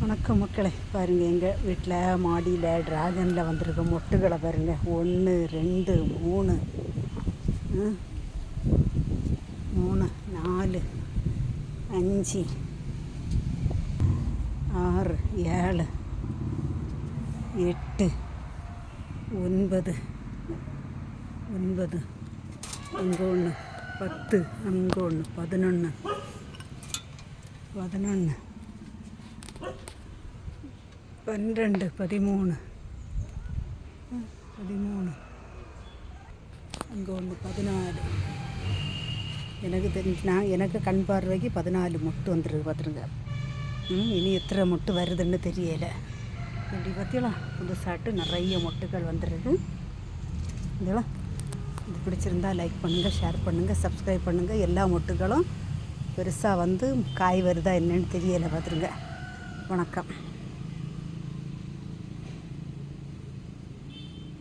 வணக்கம் மக்களே, பாருங்கள் எங்கள் வீட்டில் மாடியில் ட்ராகனில் வந்திருக்க மொட்டுகளை பாருங்கள். 1 2 3 3 4 5 6 7 8 9 9 அங்கே ஒன்று 10 அங்கே ஒன்று 11 11 12 13 13 அங்கே ஒன்று 14. எனக்கு தெரிஞ்சு எனக்கு கண் பார்வைக்கு 14 மொட்டு வந்துருக்கு பார்த்துருங்க. இனி எத்தனை மொட்டு வருதுன்னு தெரியலை. இப்படி பார்த்தீங்களா, புதுசாட்டு நிறைய மொட்டுகள் வந்துருக்கு. இதெல்லாம் இது பிடிச்சிருந்தா லைக் பண்ணுங்கள், ஷேர் பண்ணுங்கள், சப்ஸ்கிரைப் பண்ணுங்கள். எல்லா மொட்டுகளும் பெருசாக வந்து காய் வருதா என்னன்னு தெரியலை பார்த்துருங்க. வணக்கம்.